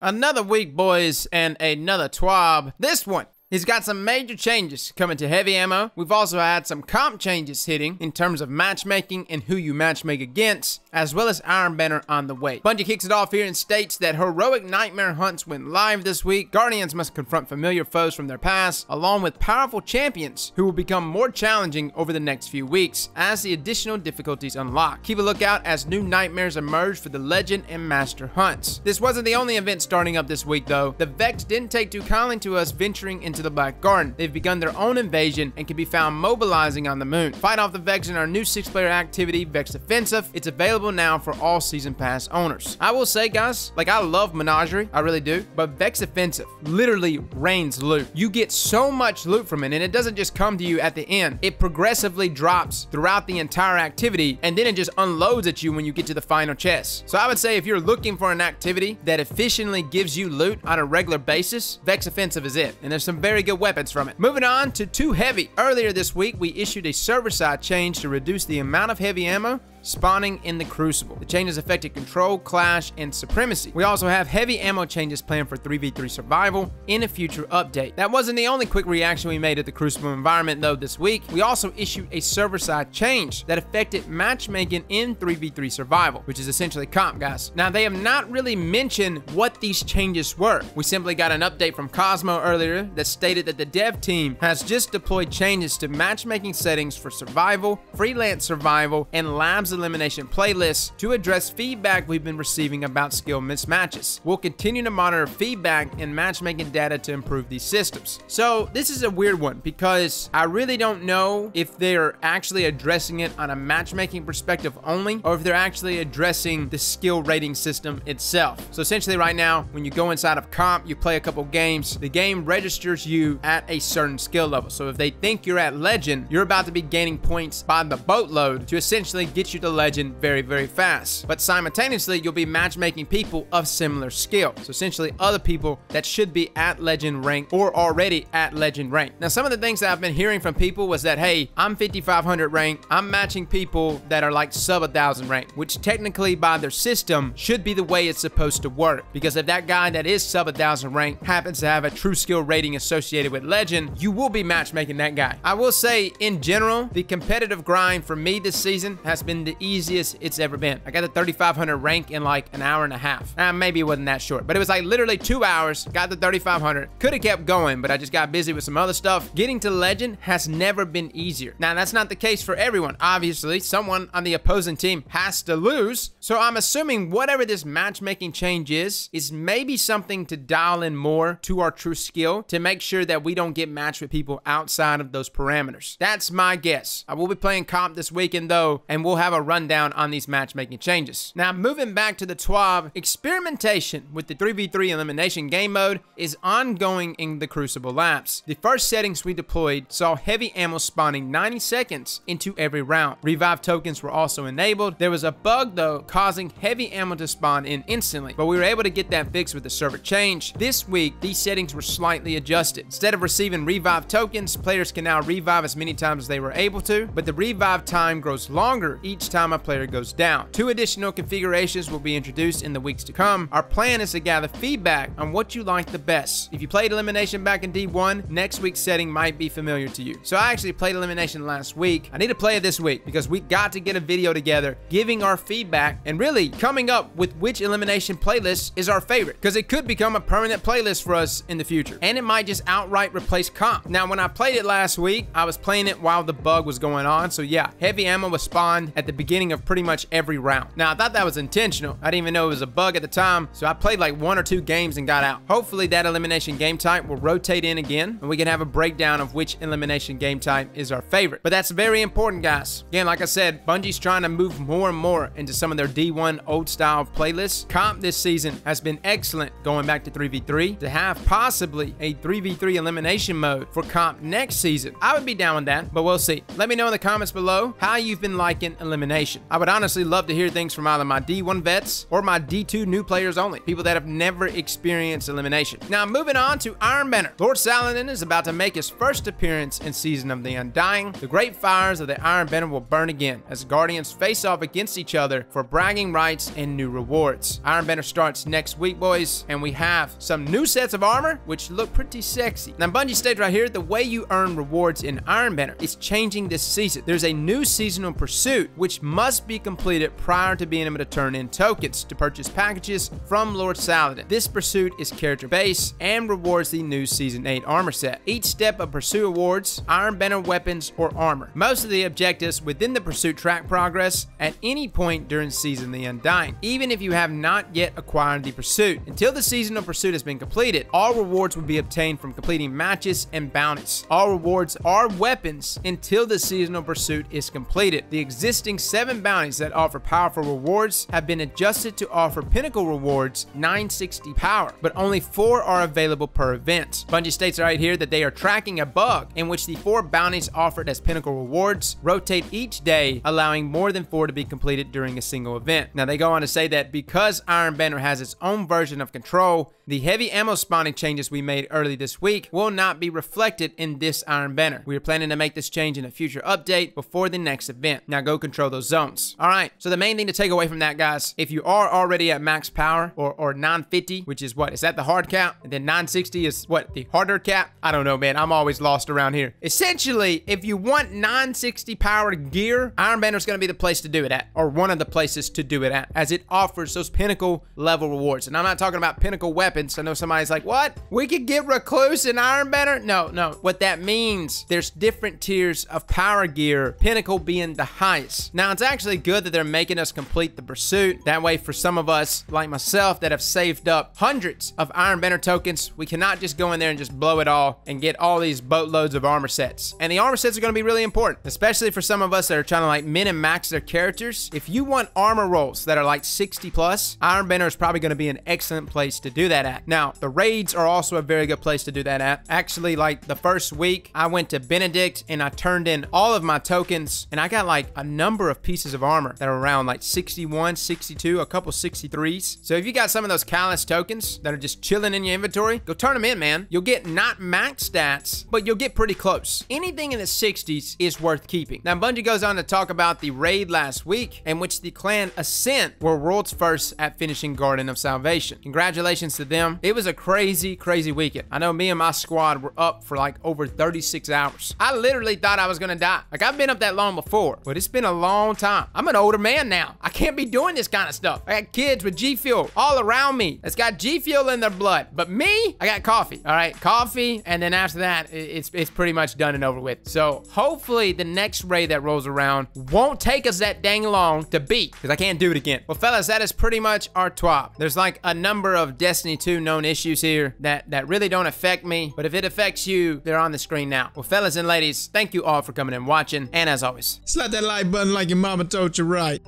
Another week, boys, and another TWAB. This one, he's got some major changes coming to heavy ammo. We've also had some comp changes hitting in terms of matchmaking and who you matchmake against, as well as Iron Banner on the way. Bungie kicks it off here and states that heroic nightmare hunts went live this week. Guardians must confront familiar foes from their past, along with powerful champions who will become more challenging over the next few weeks as the additional difficulties unlock. Keep a lookout as new nightmares emerge for the Legend and Master hunts. This wasn't the only event starting up this week though. The Vex didn't take too kindly to us venturing into the Black Garden. They've begun their own invasion and can be found mobilizing on the moon. Fight off the Vex in our new 6-player activity, Vex Offensive. It's available now for all Season Pass owners. I will say, guys, like, I love Menagerie, I really do, but Vex Offensive literally rains loot. You get so much loot from it, and it doesn't just come to you at the end. It progressively drops throughout the entire activity, and then it just unloads at you when you get to the final chest. So I would say if you're looking for an activity that efficiently gives you loot on a regular basis, Vex Offensive is it, and there's some very good weapons from it. Moving on to 2 heavy. Earlier this week, we issued a server-side change to reduce the amount of heavy ammo spawning in the Crucible. The changes affected Control, Clash, and Supremacy. We also have heavy ammo changes planned for 3v3 Survival in a future update. That wasn't the only quick reaction we made at the Crucible environment though this week. We also issued a server-side change that affected matchmaking in 3v3 Survival, which is essentially comp, guys. Now, they have not really mentioned what these changes were. We simply got an update from Cosmo earlier that stated that the dev team has just deployed changes to matchmaking settings for Survival, Freelance Survival, and Labs Elimination playlists to address feedback we've been receiving about skill mismatches. We'll continue to monitor feedback and matchmaking data to improve these systems. So this is a weird one because I really don't know if they're actually addressing it on a matchmaking perspective only, or if they're actually addressing the skill rating system itself. So essentially right now, when you go inside of comp, you play a couple games, the game registers you at a certain skill level. So if they think you're at Legend, you're about to be gaining points by the boatload to essentially get you to Legend very, very fast. But simultaneously, you'll be matchmaking people of similar skill. So essentially other people that should be at Legend rank or already at Legend rank. Now, some of the things that I've been hearing from people was that, hey, I'm 5,500 rank. I'm matching people that are like sub 1,000 rank, which technically by their system should be the way it's supposed to work. Because if that guy that is sub 1,000 rank happens to have a true skill rating associated with Legend, you will be matchmaking that guy. I will say, in general, the competitive grind for me this season has been the easiest it's ever been. I got the 3,500 rank in like an hour and a half. Maybe it wasn't that short, but it was like literally 2 hours, got the 3,500. Could have kept going, but I just got busy with some other stuff. Getting to Legend has never been easier. Now, that's not the case for everyone. Obviously, someone on the opposing team has to lose. So I'm assuming whatever this matchmaking change is maybe something to dial in more to our true skill to make sure that we don't get matched with people outside of those parameters. That's my guess. I will be playing comp this weekend though, and we'll have a rundown on these matchmaking changes. Now, moving back to the TWAB, experimentation with the 3v3 elimination game mode is ongoing in the Crucible Labs. The first settings we deployed saw heavy ammo spawning 90 seconds into every round. Revive tokens were also enabled. There was a bug though causing heavy ammo to spawn in instantly, but we were able to get that fixed with the server change. This week, these settings were slightly adjusted. Instead of receiving revive tokens, players can now revive as many times as they were able to, but the revive time grows longer each time a player goes down. 2 additional configurations will be introduced in the weeks to come. Our plan is to gather feedback on what you like the best. If you played Elimination back in D1, next week's setting might be familiar to you. So I actually played Elimination last week. I need to play it this week because we got to get a video together giving our feedback and really coming up with which Elimination playlist is our favorite, because it could become a permanent playlist for us in the future, and it might just outright replace comp. Now, when I played it last week, I was playing it while the bug was going on, so yeah, heavy ammo was spawned at the beginning of pretty much every round. Now, I thought that was intentional. I didn't even know it was a bug at the time, so I played like 1 or 2 games and got out. Hopefully that elimination game type will rotate in again, and we can have a breakdown of which elimination game type is our favorite. But that's very important, guys. Again, like I said, Bungie's trying to move more and more into some of their D1 old style playlists. Comp this season has been excellent going back to 3v3. To have possibly a 3v3 elimination mode for comp next season, I would be down with that, but we'll see. Let me know in the comments below how you've been liking elimination. Elimination. I would honestly love to hear things from either my D1 vets or my D2 new players only, people that have never experienced Elimination. Now moving on to Ironbender. Lord Saladin is about to make his first appearance in Season of the Undying. The great fires of the Ironbender will burn again as Guardians face off against each other for bragging rights and new rewards. Ironbender starts next week, boys, and we have some new sets of armor which look pretty sexy. Now Bungie states right here, the way you earn rewards in Ironbender is changing this season. There's a new seasonal pursuit which must be completed prior to being able to turn in tokens to purchase packages from Lord Saladin. This pursuit is character based and rewards the new Season 8 armor set. Each step of pursuit awards Ironbender weapons or armor. Most of the objectives within the pursuit track progress at any point during Season of the Undying, even if you have not yet acquired the pursuit. Until the seasonal pursuit has been completed, all rewards will be obtained from completing matches and bounties. All rewards are weapons until the seasonal pursuit is completed. The existing 7 bounties that offer powerful rewards have been adjusted to offer Pinnacle rewards 960 power, but only 4 are available per event. Bungie states right here that they are tracking a bug in which the 4 bounties offered as Pinnacle rewards rotate each day, allowing more than 4 to be completed during a single event. Now they go on to say that because Ironbender has its own version of control, the heavy ammo spawning changes we made early this week will not be reflected in this Ironbender. We are planning to make this change in a future update before the next event. Now go control those zones. Alright, so the main thing to take away from that, guys, if you are already at max power or 950, which is what? Is that the hard cap? And then 960 is what? The harder cap? I don't know, man. I'm always lost around here. Essentially, if you want 960 power gear, Ironbender is going to be the place to do it at, or one of the places to do it at, as it offers those Pinnacle level rewards. And I'm not talking about Pinnacle weapons. I know somebody's like, what? We could get Recluse in Ironbender? No. What that means, there's different tiers of power gear, Pinnacle being the highest. Now, it's actually good that they're making us complete the pursuit. That way, for some of us, like myself, that have saved up hundreds of Ironbender tokens, we cannot just go in there and just blow it all and get all these boatloads of armor sets. And the armor sets are going to be really important, especially for some of us that are trying to like min and max their characters. If you want armor rolls that are like 60 plus, Ironbender is probably going to be an excellent place to do that at. Now, the raids are also a very good place to do that at. Actually, like the first week, I went to Benedict and I turned in all of my tokens and I got like a number of pieces of armor that are around like 61, 62, a couple 63s. So if you got some of those Callus tokens that are just chilling in your inventory, go turn them in, man. You'll get not max stats, but you'll get pretty close. Anything in the 60s is worth keeping. Now, Bungie goes on to talk about the raid last week in which the clan Ascent were world's first at finishing Garden of Salvation. Congratulations to them. It was a crazy weekend. I know me and my squad were up for like over 36 hours. I literally thought I was gonna die. Like, I've been up that long before, but it's been a long time. I'm an older man now. I can't be doing this kind of stuff. I got kids with G Fuel all around me that's got G Fuel in their blood. But me, I got coffee. All right, coffee, and then after that, it's pretty much done and over with. So hopefully the next raid that rolls around won't take us that dang long to beat, because I can't do it again. Well, fellas, that is pretty much our TWAB. There's like a number of Destiny 2 known issues here that really don't affect me, but if it affects you, they're on the screen now. Well, fellas and ladies, thank you all for coming and watching, and as always, slap that like button like your mama told you right.